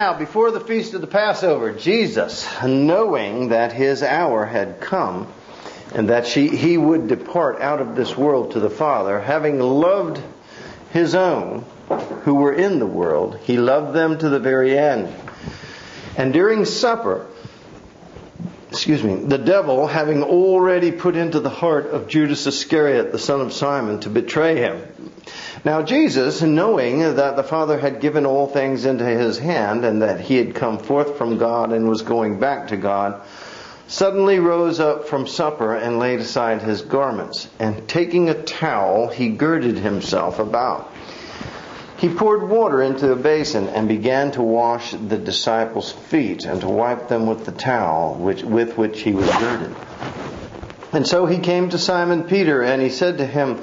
Now, before the feast of the Passover, Jesus, knowing that his hour had come and that he would depart out of this world to the Father, having loved his own who were in the world, he loved them to the very end. And during supper, the devil, having already put into the heart of Judas Iscariot, the son of Simon, to betray him. Now Jesus, knowing that the Father had given all things into his hand, and that he had come forth from God and was going back to God, suddenly rose up from supper and laid aside his garments. And taking a towel, he girded himself about. He poured water into a basin and began to wash the disciples' feet and to wipe them with the towel with which he was girded. And so he came to Simon Peter, and he said to him,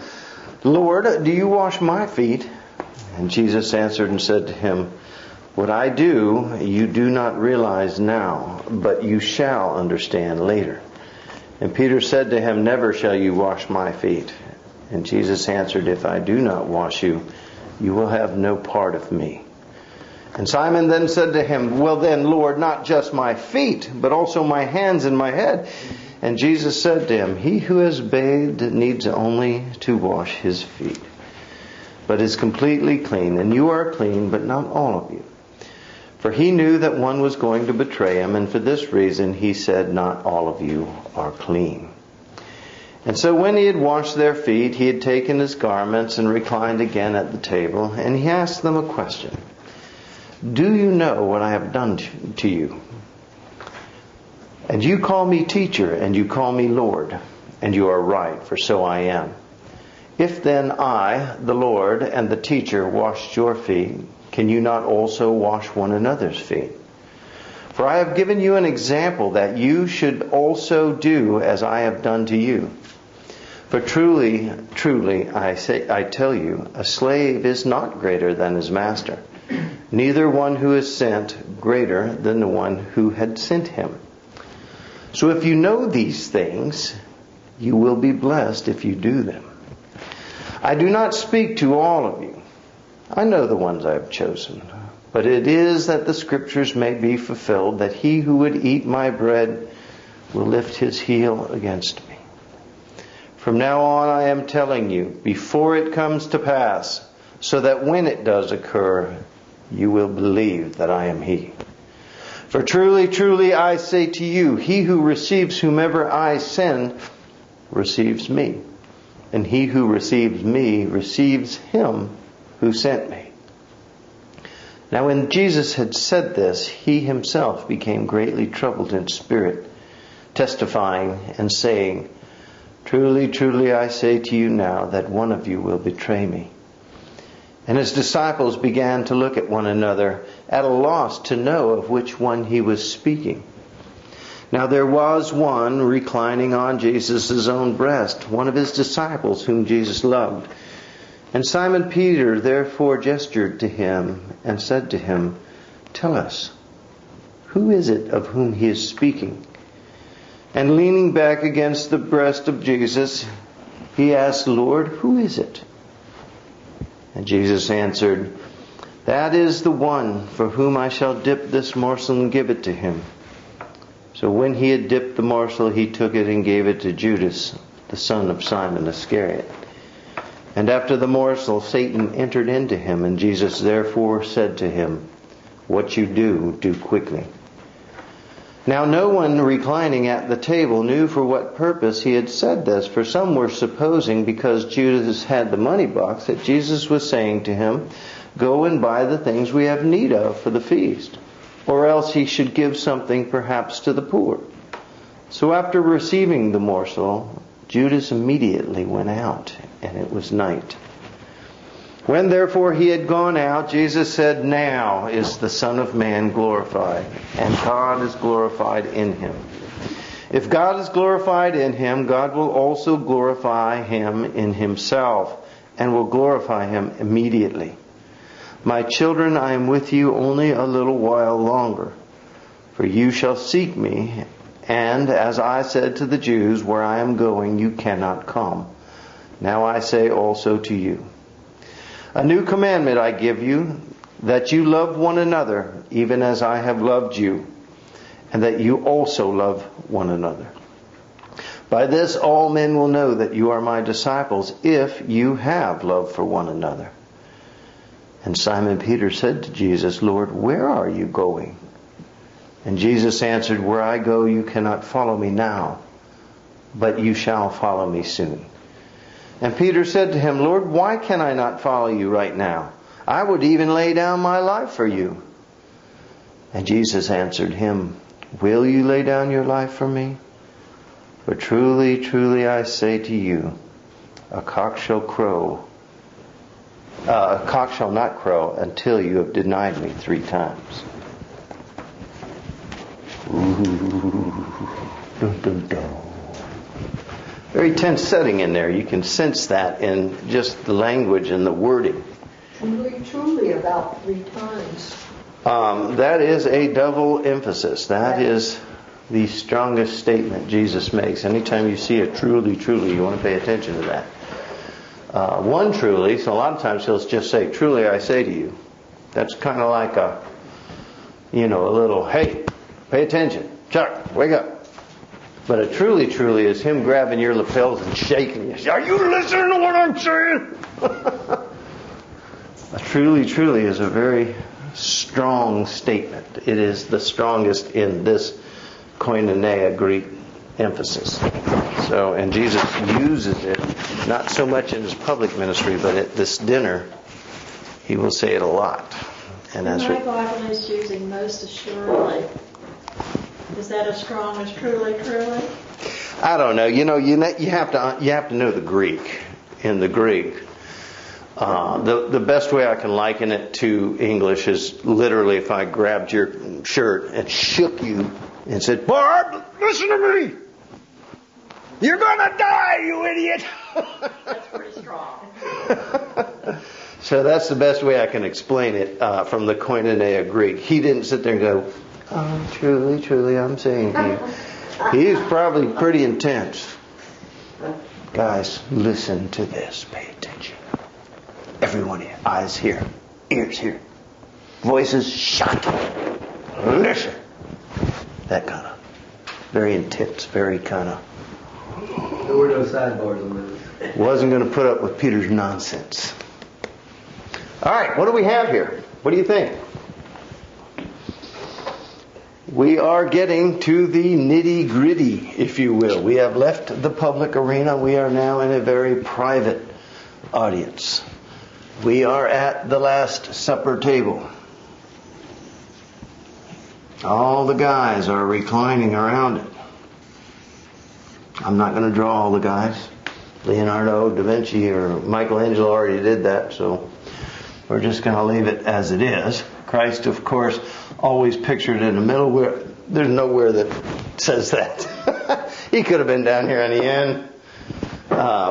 "Lord, do you wash my feet?" And Jesus answered and said to him, "What I do, you do not realize now, but you shall understand later." And Peter said to him, "Never shall you wash my feet." And Jesus answered, "If I do not wash you, you will have no part of me." And Simon then said to him, "Well then, Lord, not just my feet, but also my hands and my head." And Jesus said to him, "He who has bathed needs only to wash his feet, but is completely clean. And you are clean, but not all of you." For he knew that one was going to betray him, and for this reason he said, "Not all of you are clean." And so when he had washed their feet, he had taken his garments and reclined again at the table, and he asked them a question. "Do you know what I have done to you? And you call me teacher, and you call me Lord, and you are right, for so I am. If then I, the Lord and the teacher, washed your feet, can you not also wash one another's feet? For I have given you an example that you should also do as I have done to you. For truly, truly, I tell you, a slave is not greater than his master, neither one who is sent greater than the one who had sent him. So if you know these things, you will be blessed if you do them. I do not speak to all of you. I know the ones I have chosen. But it is that the Scriptures may be fulfilled, that he who would eat my bread will lift his heel against me. From now on I am telling you, before it comes to pass, so that when it does occur, you will believe that I am he. For truly, truly, I say to you, he who receives whomever I send receives me. And he who receives me receives him who sent me." Now when Jesus had said this, he himself became greatly troubled in spirit, testifying and saying, "Truly, truly, I say to you now that one of you will betray me." And his disciples began to look at one another, at a loss to know of which one he was speaking. Now there was one reclining on Jesus' own breast, one of his disciples whom Jesus loved. And Simon Peter therefore gestured to him and said to him, "Tell us, who is it of whom he is speaking?" And leaning back against the breast of Jesus, he asked, "Lord, who is it?" And Jesus answered, "That is the one for whom I shall dip this morsel and give it to him." So when he had dipped the morsel, he took it and gave it to Judas, the son of Simon Iscariot. And after the morsel, Satan entered into him, and Jesus therefore said to him, "What you do, do quickly." Now no one reclining at the table knew for what purpose he had said this, for some were supposing, because Judas had the money box, that Jesus was saying to him, "Go and buy the things we have need of for the feast," or else he should give something perhaps to the poor. So after receiving the morsel, Judas immediately went out, and it was night. When therefore he had gone out, Jesus said, "Now is the Son of Man glorified, and God is glorified in him. If God is glorified in him, God will also glorify him in himself, and will glorify him immediately. My children, I am with you only a little while longer. For you shall seek me, and as I said to the Jews, where I am going, you cannot come. Now I say also to you. A new commandment I give you, that you love one another, even as I have loved you, and that you also love one another. By this all men will know that you are my disciples, if you have love for one another. And Simon Peter said to Jesus, Lord, where are you going? And Jesus answered, where I go you cannot follow me now, but you shall follow me soon. And Peter said to him, Lord, why can I not follow you right now? I would even lay down my life for you. And Jesus answered him, will you lay down your life for me? For truly, truly I say to you, a cock shall not crow until you have denied me 3 times. Ooh, dun, dun, dun. Very tense setting in there. You can sense that in just the language and the wording. Truly about 3 times. That is a double emphasis. That is the strongest statement Jesus makes. Anytime you see a truly, truly, you want to pay attention to that. One truly, so a lot of times he'll just say, truly I say to you. That's kind of like a little, hey, pay attention. Chuck, wake up. But a truly, truly is him grabbing your lapels and shaking you. Are you listening to what I'm saying? A truly, truly is a very strong statement. It is the strongest in this koinonia Greek emphasis. So, and Jesus uses it not so much in his public ministry, but at this dinner, he will say it a lot. And my Bible is using most assuredly. Is that as strong as truly, truly? I don't know. You have to know the Greek. In the Greek, the best way I can liken it to English is literally if I grabbed your shirt and shook you and said, Barb, listen to me. You're gonna die, you idiot. That's pretty strong. So that's the best way I can explain it from the Koinonia Greek. He didn't sit there and go, oh, truly, truly, I'm saying to you. He's probably pretty intense. Guys, listen to this. Pay attention. Everyone here. Eyes here. Ears here. Voices shut. Listen. That kind of. Very intense. Very kind of. There were no sidebars on this. Wasn't going to put up with Peter's nonsense. All right. What do we have here? What do you think? We are getting to the nitty-gritty, if you will. We have left the public arena. We are now in a very private audience. We are at the Last Supper table. All the guys are reclining around it. I'm not going to draw all the guys. Leonardo da Vinci or Michelangelo already did that, so we're just going to leave it as it is. Christ, of course, always pictured in the middle. Where there's nowhere that says that. He could have been down here on the end.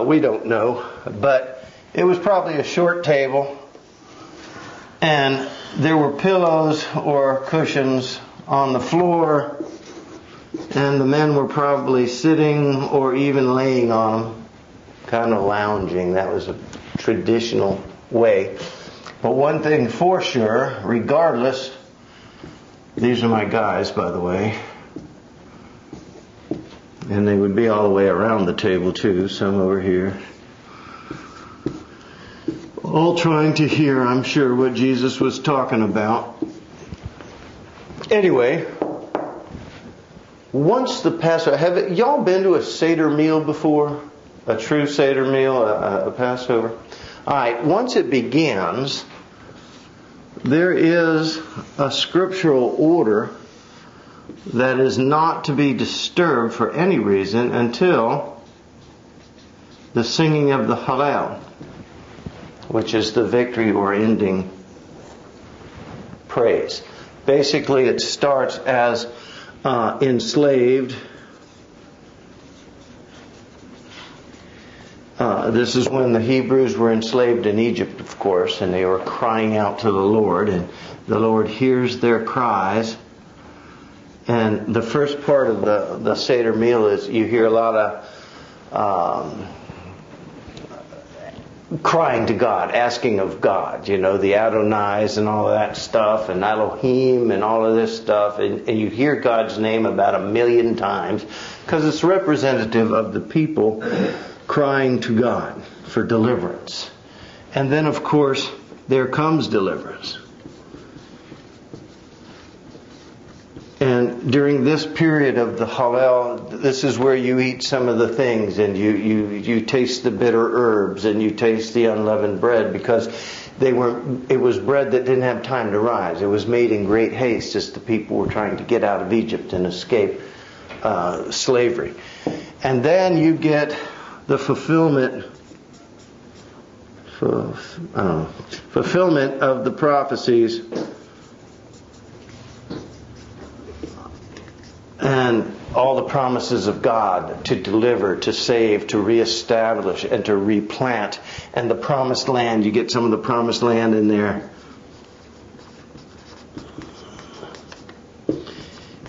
We don't know. But it was probably a short table. And there were pillows or cushions on the floor. And the men were probably sitting or even laying on them. Kind of lounging. That was a traditional way. But one thing for sure, regardless, these are my guys, by the way. And they would be all the way around the table too, some over here. All trying to hear, I'm sure, what Jesus was talking about. Anyway, once the Passover, have y'all been to a Seder meal before? A true Seder meal, a Passover? Alright, once it begins, there is a scriptural order that is not to be disturbed for any reason until the singing of the Hallel, which is the victory or ending praise. Basically, it starts as enslaved. This is when the Hebrews were enslaved in Egypt, of course, and they were crying out to the Lord, and the Lord hears their cries. And the first part of the Seder meal is you hear a lot of crying to God, asking of God, you know, the Adonais and all of that stuff, and Elohim and all of this stuff, and you hear God's name about 1,000,000 times because it's representative of the people crying to God for deliverance. And then, of course, there comes deliverance. And during this period of the Hallel, this is where you eat some of the things, and you taste the bitter herbs, and you taste the unleavened bread, because it was bread that didn't have time to rise. It was made in great haste as the people were trying to get out of Egypt and escape slavery. And then you get the fulfillment of the prophecies and all the promises of God to deliver, to save, to reestablish, and to replant. And the promised land, you get some of the promised land in there.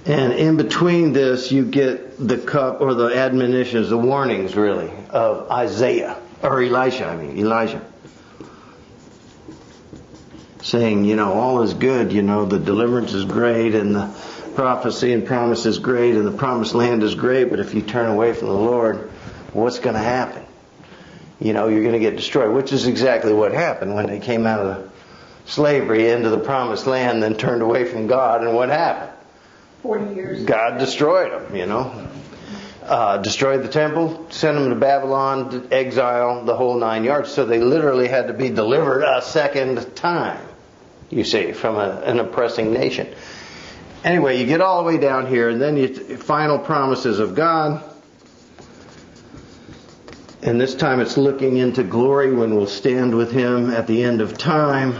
And in between this, you get the cup, or the admonitions, the warnings really, of Elijah. Saying, you know, all is good, you know, the deliverance is great, and the prophecy and promise is great, and the promised land is great, but if you turn away from the Lord, what's going to happen? You know, you're going to get destroyed, which is exactly what happened when they came out of slavery into the promised land, then turned away from God, and what happened? 40 years. God destroyed them, you know. Destroyed the temple, sent them to Babylon, to exile, the whole 9 yards. So they literally had to be delivered a second time, you see, from an oppressing nation. Anyway, you get all the way down here, and then final promises of God. And this time it's looking into glory when we'll stand with Him at the end of time.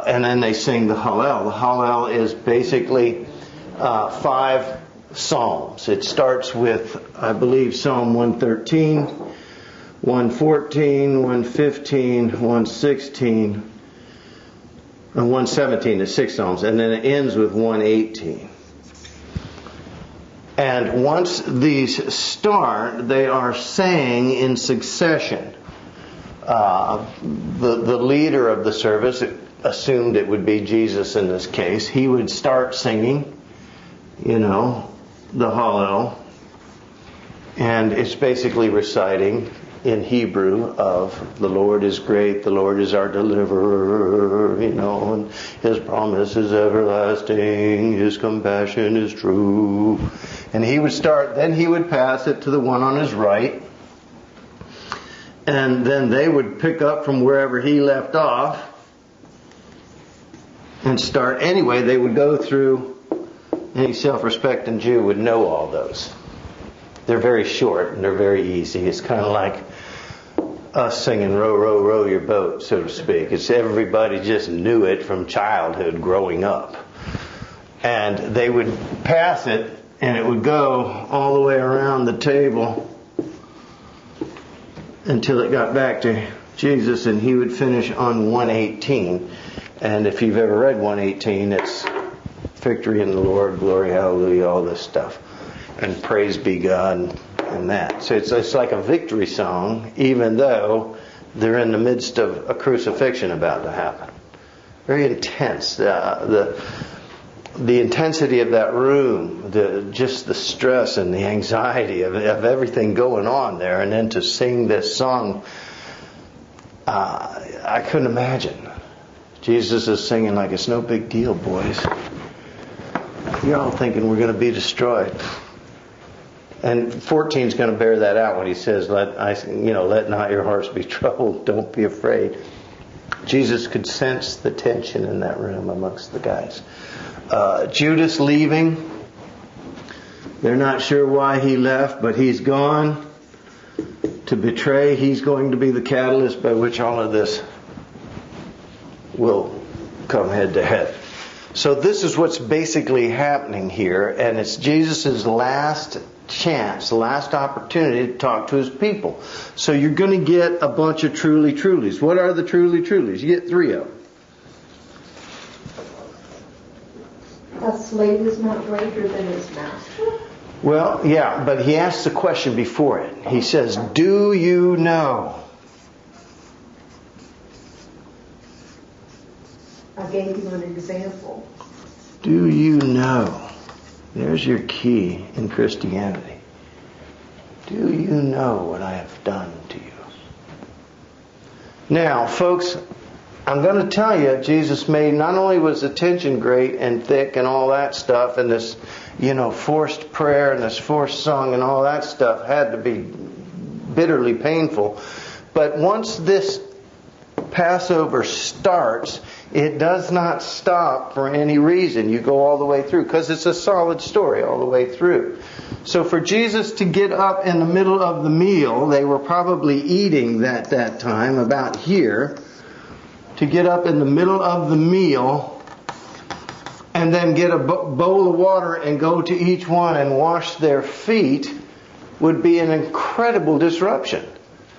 And then they sing the Hallel. The Hallel is basically 5 psalms. It starts with, I believe, Psalm 113, 114, 115, 116, and 117 is 6 psalms. And then it ends with 118. And once these start, they are sang in succession. The leader of the service, assumed it would be Jesus in this case, he would start singing, you know, the Hallel. And it's basically reciting in Hebrew of the Lord is great, the Lord is our deliverer, you know, and His promise is everlasting, His compassion is true. And he would start, then he would pass it to the one on his right. And then they would pick up from wherever he left off and start. Anyway, they would go through, any self-respecting Jew would know all those. They're very short and they're very easy. It's kind of like us singing row, row, row your boat, so to speak. It's everybody just knew it from childhood growing up. And they would pass it and it would go all the way around the table until it got back to Jesus, and he would finish on 118. And if you've ever read 118, it's victory in the Lord, glory, hallelujah, all this stuff. And praise be God and that. So it's like a victory song, even though they're in the midst of a crucifixion about to happen. Very intense. The intensity of that room, just the stress and the anxiety of everything going on there, and then to sing this song, I couldn't imagine. Jesus is singing like it's no big deal, boys. You're all thinking we're going to be destroyed. And 14 is going to bear that out when he says, let not your hearts be troubled, don't be afraid. Jesus could sense the tension in that room amongst the guys. Judas leaving. They're not sure why he left, but he's gone to betray. He's going to be the catalyst by which all of this will come head to head. So this is what's basically happening here, and it's Jesus' last chance, last opportunity to talk to His people. So you're going to get a bunch of truly trulies. What are the truly trulies? You get 3 of them. A slave is not greater than his master. Well, yeah, but he asks the question before it. He says, do you know? I gave you an example. Do you know? There's your key in Christianity. Do you know what I have done to you? Now, folks, I'm going to tell you, Jesus made, not only was the tension great and thick and all that stuff, and this, forced prayer and this forced song and all that stuff had to be bitterly painful. But once this Passover starts, it does not stop for any reason. You go all the way through, because it's a solid story all the way through. So for Jesus to get up in the middle of the meal, they were probably eating that time, about here, to get up in the middle of the meal and then get a bowl of water and go to each one and wash their feet would be an incredible disruption.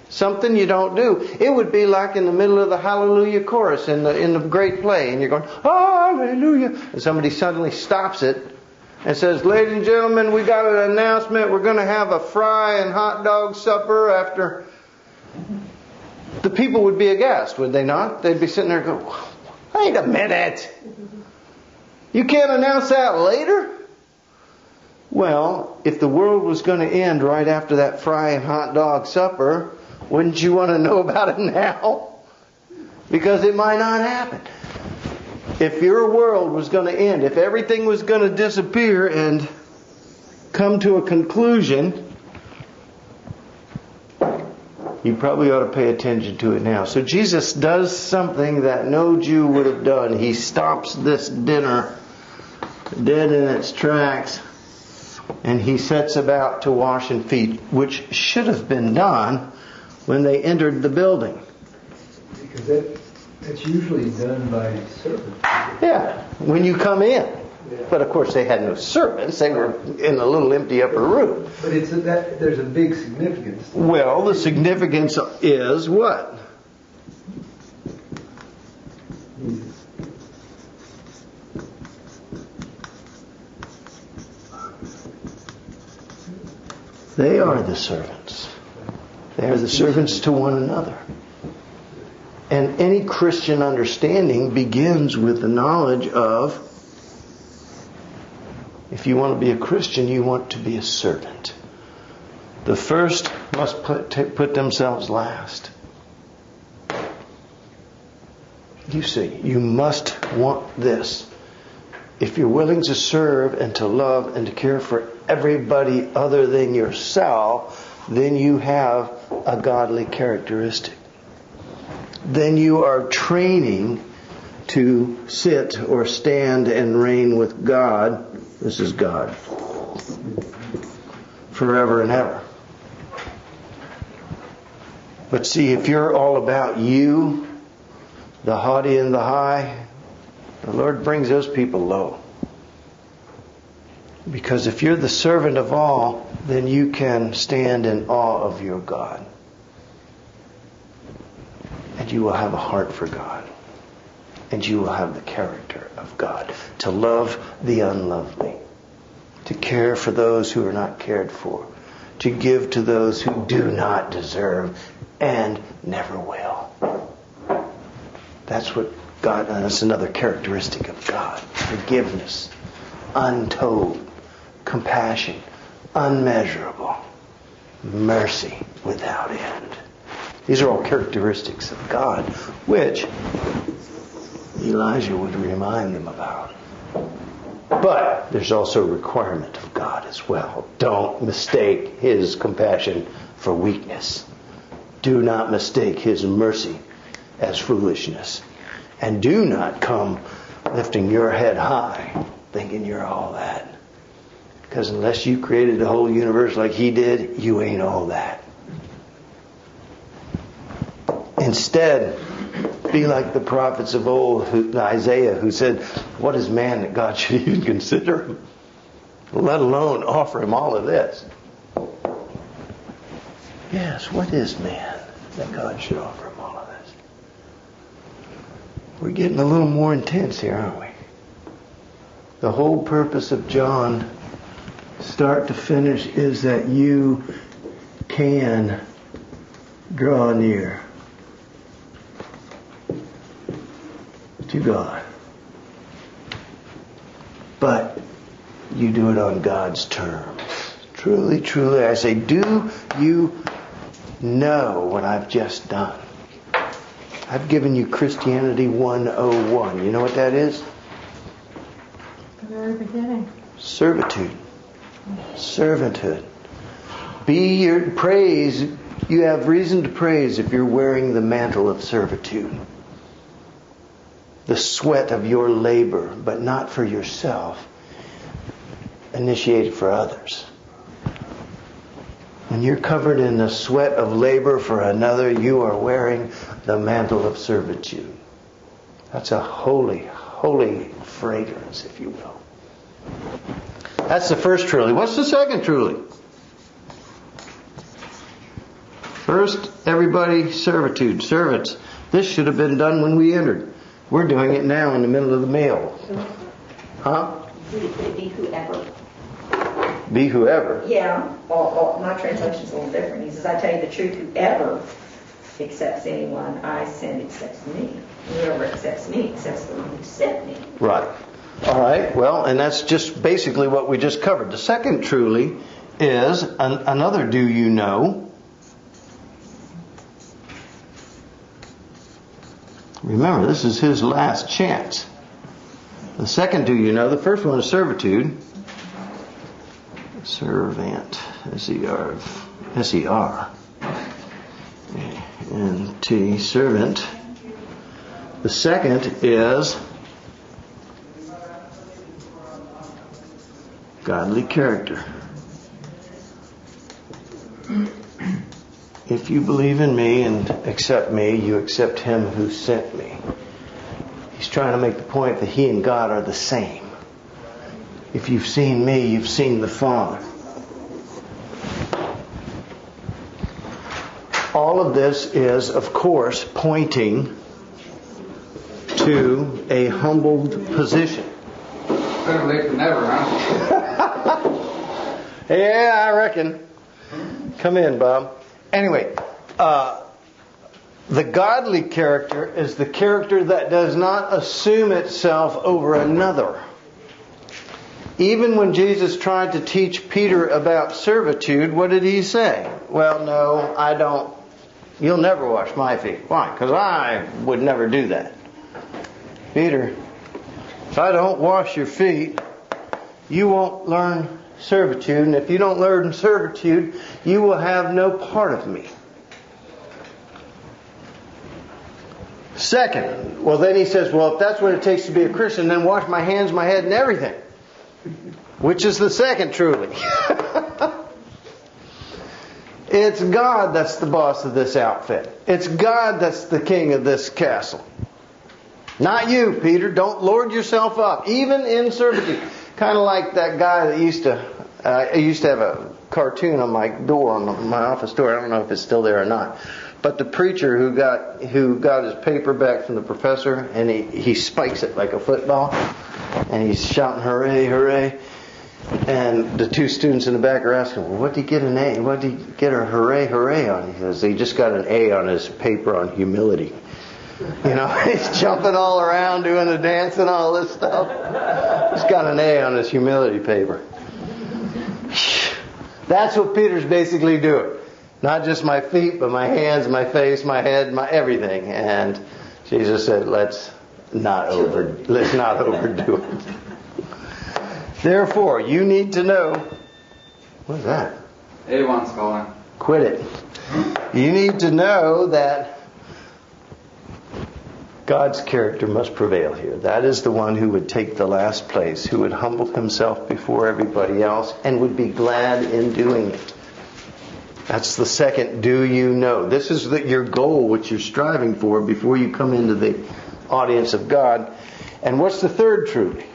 Something you don't do. It would be like in the middle of the Hallelujah chorus in the great play, and you're going, Hallelujah, and somebody suddenly stops it and says, ladies and gentlemen, we got an announcement. We're going to have a fry and hot dog supper after. The people would be aghast, would they not? They'd be sitting there going, wait a minute. You can't announce that later? Well, if the world was going to end right after that fry and hot dog supper, wouldn't you want to know about it now? Because it might not happen. If your world was going to end, if everything was going to disappear and come to a conclusion, you probably ought to pay attention to it now. So Jesus does something that no Jew would have done. He stops this dinner dead in its tracks, and he sets about to wash and feed, which should have been done when they entered the building. Because that's usually done by servants. Yeah, when you come in. Yeah. But of course they had no servants. They were in a little empty upper room. But there's a big significance. Well, the significance is what? Jesus. They are the servants. They are the servants to one another. And any Christian understanding begins with the knowledge of, if you want to be a Christian, you want to be a servant. The first must put themselves last. You see, you must want this. If you're willing to serve and to love and to care for everybody other than yourself, then you have a godly characteristic. Then you are training to sit or stand and reign with God. This is God. Forever and ever. But see, if you're all about you, the haughty and the high, the Lord brings those people low. Because if you're the servant of all, then you can stand in awe of your God. And you will have a heart for God. And you will have the character of God. To love the unlovely. To care for those who are not cared for. To give to those who do not deserve and never will. That's what God, and that's another characteristic of God. Forgiveness. Untold. Compassion. Unmeasurable. Mercy without end. These are all characteristics of God, which Elijah would remind them about. But there's also a requirement of God as well. Don't mistake His compassion for weakness. Do not mistake His mercy as foolishness. And do not come lifting your head high, thinking you're all that. Because unless you created the whole universe like He did, you ain't all that. Instead, be like the prophets of old, Isaiah, who said, what is man that God should even consider him? Let alone offer him all of this. Yes, what is man that God should offer him all of this? We're getting a little more intense here, aren't we? The whole purpose of John start to finish, is that you can draw near to God. But you do it on God's terms. Truly, truly, I say, do you know what I've just done? I've given you Christianity 101. You know what that is? The very beginning. Servitude. Servanthood. Praise. You have reason to praise if you're wearing the mantle of servitude. The sweat of your labor, but not for yourself. Initiated for others. When you're covered in the sweat of labor for another, you are wearing the mantle of servitude. That's a holy, holy fragrance, if you will. That's the first truly. What's the second truly? First, everybody, servitude, servants. This should have been done when we entered. We're doing it now in the middle of the meal. Huh? Would it be whoever? Be whoever. Yeah, or my translation's a little different. He says, I tell you the truth, whoever accepts anyone I send accepts me. Whoever accepts me accepts the one who sent me. Right. All right. Well, and that's just basically what we just covered. The second truly is another do you know. Remember, this is his last chance. The second do you know. The first one is servitude. Servant. S-E-R. N-T. Servant. The second is godly character. If you believe in me and accept me, you accept him who sent me. He's trying to make the point that he and God are the same. If you've seen me, you've seen the Father. All of this is, of course, pointing to a humbled position. Better late than never, huh? Yeah, I reckon. Come in, Bob. Anyway, the godly character is the character that does not assume itself over another. Even when Jesus tried to teach Peter about servitude, what did he say? Well, no, I don't. You'll never wash my feet. Why? Because I would never do that. Peter, if I don't wash your feet, you won't learn servitude. And if you don't learn servitude, you will have no part of me. Second, well then he says, well, if that's what it takes to be a Christian, then wash my hands, my head, and everything. Which is the second truly. It's God that's the boss of this outfit. It's God that's the king of this castle. Not you, Peter. Don't lord yourself up, even in servitude. Kind of like that guy that used to have a cartoon on my door, on my office door. I don't know if it's still there or not. But the preacher who got his paper back from the professor, and he spikes it like a football, and he's shouting hooray, hooray. And the two students in the back are asking, well, what did he get an A? What did he get a hooray, hooray on? He says, he just got an A on his paper on humility. You know, he's jumping all around doing the dance and all this stuff. He's got an A on his humility paper. That's what Peter's basically doing. Not just my feet, but my hands, my face, my head, my everything. And Jesus said, let's not overdo it. Therefore, you need to know. What is that? A1's calling. Quit it. You need to know that God's character must prevail here. That is the one who would take the last place, who would humble himself before everybody else and would be glad in doing it. That's the second do you know. This is your goal, what you're striving for before you come into the audience of God. And what's the third truly?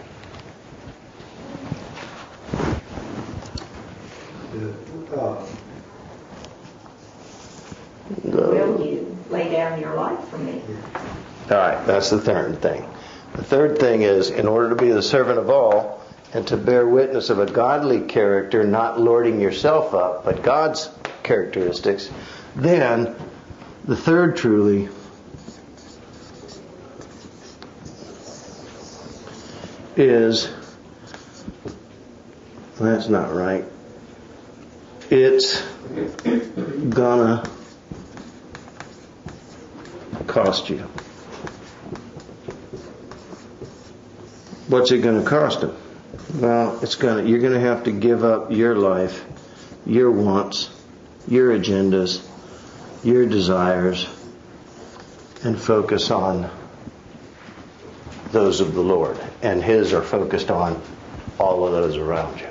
Will you lay down your life for me? All right, that's the third thing. The third thing is, in order to be the servant of all, and to bear witness of a godly character, not lording yourself up, but God's characteristics, then the third truly is, that's not right, it's gonna cost you. What's it gonna cost him? Well, you're gonna have to give up your life, your wants, your agendas, your desires, and focus on those of the Lord. And His are focused on all of those around you.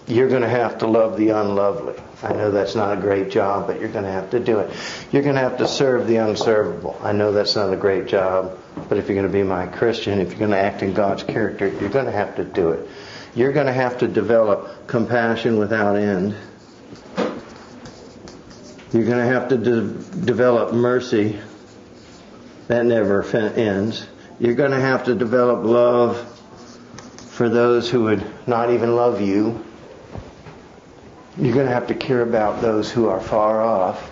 You're going to have to love the unlovely. I know that's not a great job, but you're going to have to do it. You're going to have to serve the unservable. I know that's not a great job, but if you're going to be my Christian, if you're going to act in God's character, you're going to have to do it. You're going to have to develop compassion without end. You're going to have to develop mercy that never ends. You're going to have to develop love for those who would not even love you. You're going to have to care about those who are far off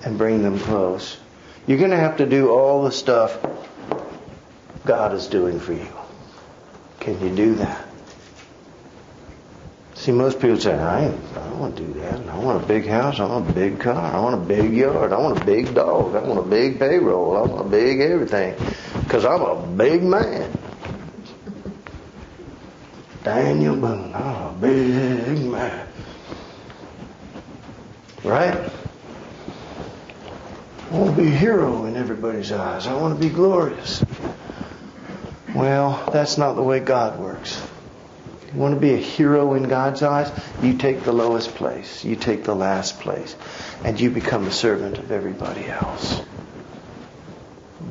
and bring them close. You're going to have to do all the stuff God is doing for you. Can you do that? See, most people say, I don't want to do that. I want a big house. I want a big car. I want a big yard. I want a big dog. I want a big payroll. I want a big everything. Because I'm a big man. Daniel Boone, I'm a big man. Right? I want to be a hero in everybody's eyes. I want to be glorious. Well, that's not the way God works. You want to be a hero in God's eyes? You take the lowest place. You take the last place. And you become a servant of everybody else.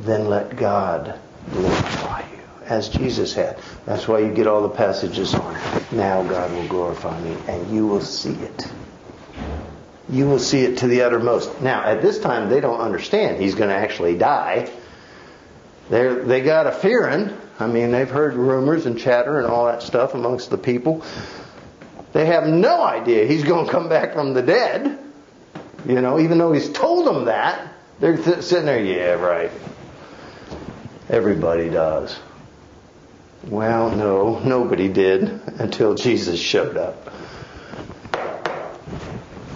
Then let God glorify you, as Jesus had. That's why you get all the passages on now God will glorify me, and you will see it. You will see it to the uttermost. Now, at this time, they don't understand He's going to actually die. They got a fearing. I mean, they've heard rumors and chatter and all that stuff amongst the people. They have no idea He's going to come back from the dead. You know, even though He's told them that, they're sitting there, yeah, right. Everybody does. Well, no, nobody did until Jesus showed up.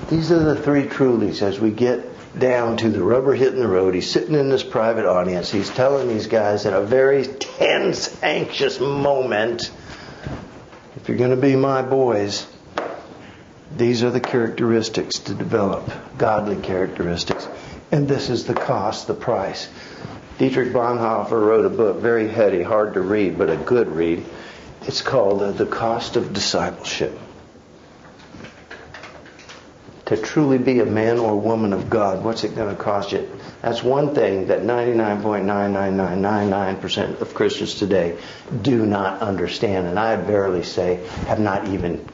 These are the three trulies as we get down to the rubber hitting the road. He's sitting in this private audience. He's telling these guys in a very tense, anxious moment, if you're going to be my boys, these are the characteristics to develop, godly characteristics. And this is the cost, the price. Dietrich Bonhoeffer wrote a book, very heady, hard to read, but a good read. It's called The Cost of Discipleship. To truly be a man or woman of God, what's it going to cost you? That's one thing that 99.99999% of Christians today do not understand, and I'd barely say have not even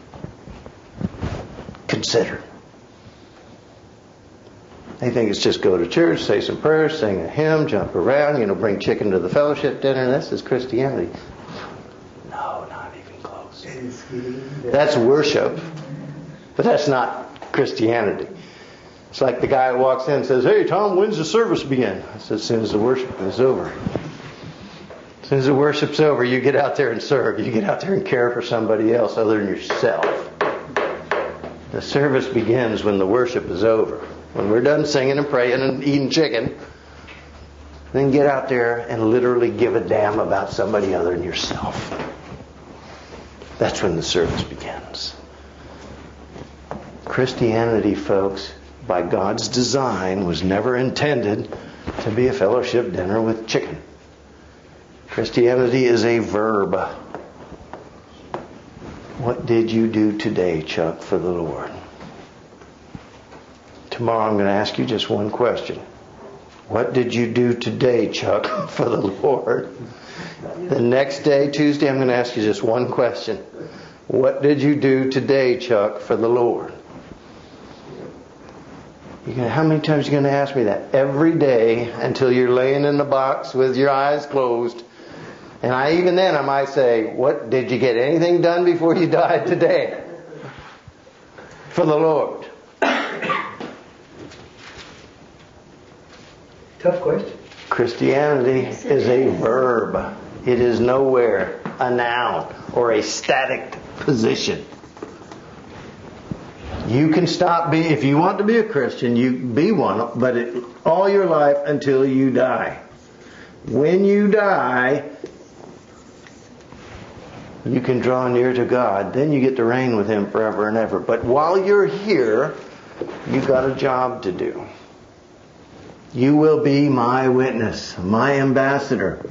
considered. They think it's just go to church, say some prayers, sing a hymn, jump around, bring chicken to the fellowship dinner. This is Christianity. No, not even close. That's worship, but that's not Christianity. It's like the guy who walks in and says, "Hey, Tom, when's the service begin?" I said, as soon as the worship is over. As soon as the worship's over, you get out there and serve. You get out there and care for somebody else other than yourself. The service begins when the worship is over. When we're done singing and praying and eating chicken, then get out there and literally give a damn about somebody other than yourself. That's when the service begins. Christianity, folks, by God's design, was never intended to be a fellowship dinner with chicken. Christianity is a verb. What did you do today, Chuck, for the Lord? Tomorrow I'm going to ask you just one question. What did you do today, Chuck, for the Lord? The next day, Tuesday, I'm going to ask you just one question. What did you do today, Chuck, for the Lord? How many times are you going to ask me that? Every day until you're laying in the box with your eyes closed. And even then I might say, what, did you get anything done before you died today? For the Lord. Tough question. Christianity is a verb. It is nowhere a noun or a static position. You can stop being, if you want to be a Christian, you be one, but all your life until you die. When you die, you can draw near to God. Then you get to reign with Him forever and ever. But while you're here, you've got a job to do. You will be my witness, my ambassador.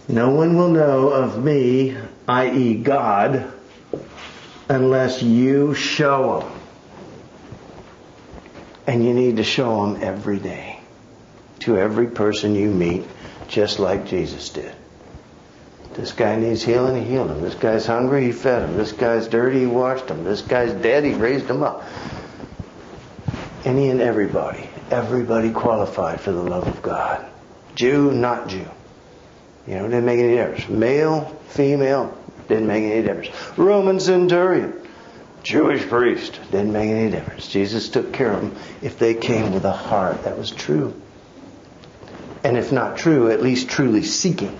No one will know of me, i.e. God, unless you show them. And you need to show them every day. To every person you meet, just like Jesus did. This guy needs healing, He healed him. This guy's hungry, He fed him. This guy's dirty, He washed him. This guy's dead, He raised him up. Any and everybody. Everybody qualified for the love of God. Jew, not Jew. You know, it didn't make any difference. Male, female, didn't make any difference. Roman centurion, Jewish priest, didn't make any difference. Jesus took care of them if they came with a heart that was true. And if not true, at least truly seeking.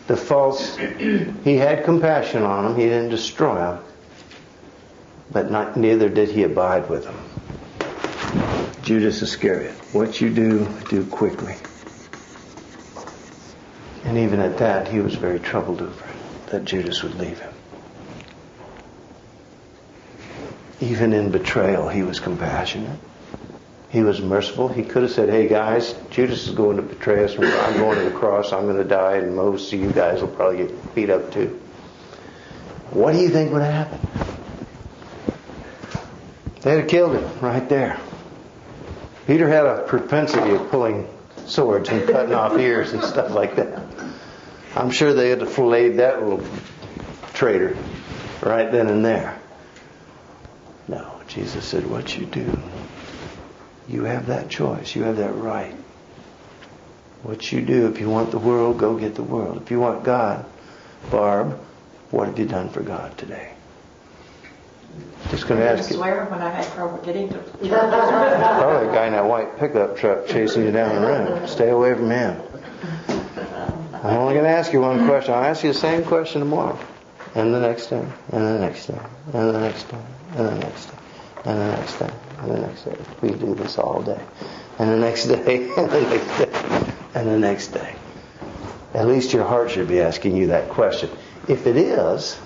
The false, He had compassion on them. He didn't destroy them. But neither did He abide with them. Judas Iscariot, what you do, do quickly. And even at that, he was very troubled over it, that Judas would leave him. Even in betrayal, he was compassionate. He was merciful. He could have said, hey guys, Judas is going to betray us. I'm going to the cross. I'm going to die. And most of you guys will probably get beat up too. What do you think would happen? They'd have killed him right there. Peter had a propensity of pulling swords and cutting off ears and stuff like that. I'm sure they had filleted that little traitor right then and there. No, Jesus said, what you do, you have that choice. You have that right. What you do, if you want the world, go get the world. If you want God, Barb, what have you done for God today? Just going to ask you. I swear when I had trouble getting to Probably a guy in that white pickup truck chasing you down the road. Stay away from him. I'm only going to ask you one question. I'll ask you the same question tomorrow. And the next day. And the next day. And the next day. And the next day. And the next day. And the next day. We do this all day. And the next day. And the next day. And the next day. At least your heart should be asking you that question. If it is,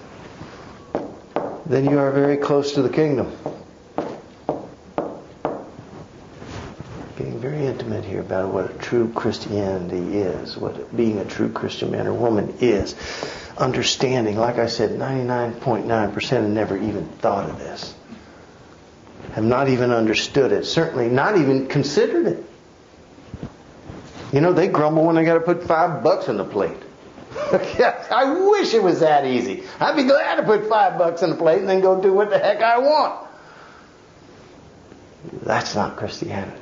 then you are very close to the kingdom. Getting very intimate here about what a true Christianity is, what being a true Christian man or woman is. Understanding, like I said, 99.9% have never even thought of this. Have not even understood it. Certainly not even considered it. You know, they grumble when they got to put $5 in the plate. I wish it was that easy. I'd be glad to put $5 in the plate and then go do what the heck I want. That's not Christianity.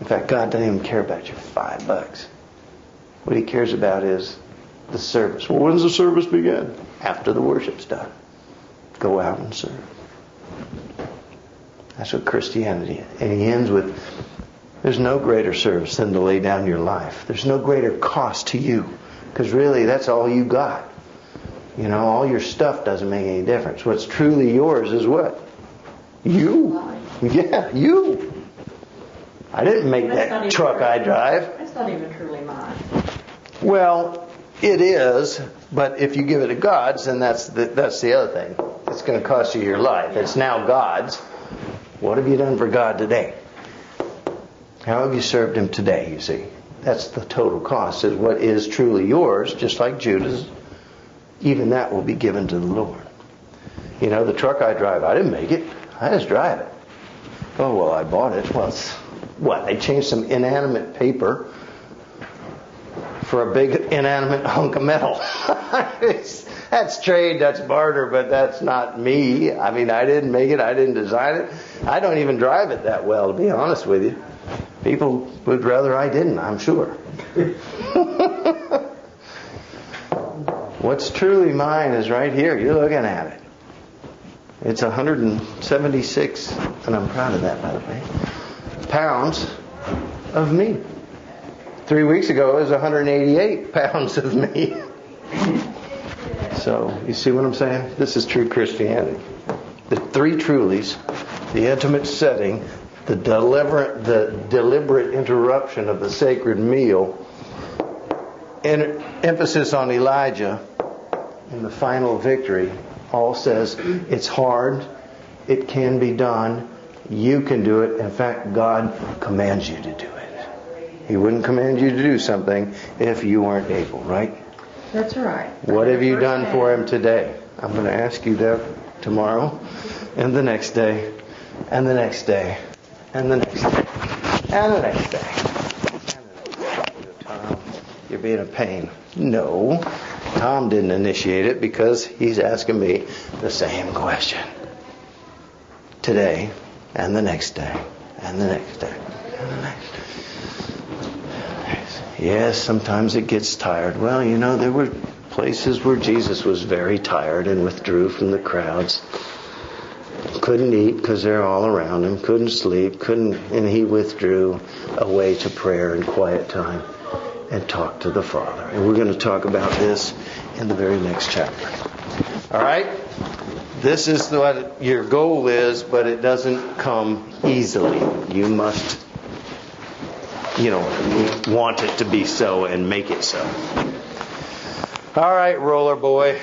In fact, God doesn't even care about your $5. What He cares about is the service. Well, when does the service begin? After the worship's done. Go out and serve. That's what Christianity is. And He ends with, there's no greater service than to lay down your life. There's no greater cost to you. Because really, that's all you got. You know, all your stuff doesn't make any difference. What's truly yours is what? You. Yeah, you. I didn't make that truck I drive. That's not even truly mine. Well, it is, but if you give it to God's, then that's the other thing. It's going to cost you your life. It's now God's. What have you done for God today? How have you served Him today, you see? That's the total cost, is what is truly yours, just like Judas. Even that will be given to the Lord. You know, the truck I drive, I didn't make it. I just drive it. Oh, well, I bought it. Well, it's, what? They changed some inanimate paper for a big inanimate hunk of metal. That's trade, that's barter, but that's not me. I mean, I didn't make it. I didn't design it. I don't even drive it that well, to be honest with you. People would rather I didn't, I'm sure. What's truly mine is right here. You're looking at it. It's 176, and I'm proud of that, by the way, pounds of me. 3 weeks ago, it was 188 pounds of me. So, you see what I'm saying? This is true Christianity. The three trulies, the intimate setting, the deliberate interruption of the sacred meal, and emphasis on Elijah, and the final victory, all says it's hard, it can be done, you can do it. In fact, God commands you to do it. He wouldn't command you to do something if you weren't able, right? That's right. What have you done for Him today? I'm going to ask you that tomorrow, and the next day, and the next day, and the next day, and the next day. Tom, you're being a pain. No, Tom didn't initiate it because he's asking me the same question. Today, and the next day, and the next day, and the next day. Yes, sometimes it gets tired. Well, you know, there were places where Jesus was very tired and withdrew from the crowds. Couldn't eat because they're all around him. Couldn't sleep. And he withdrew away to prayer and quiet time and talked to the Father. And we're going to talk about this in the very next chapter. All right? This is what your goal is, but it doesn't come easily. You must, want it to be so and make it so. All right, roller boy.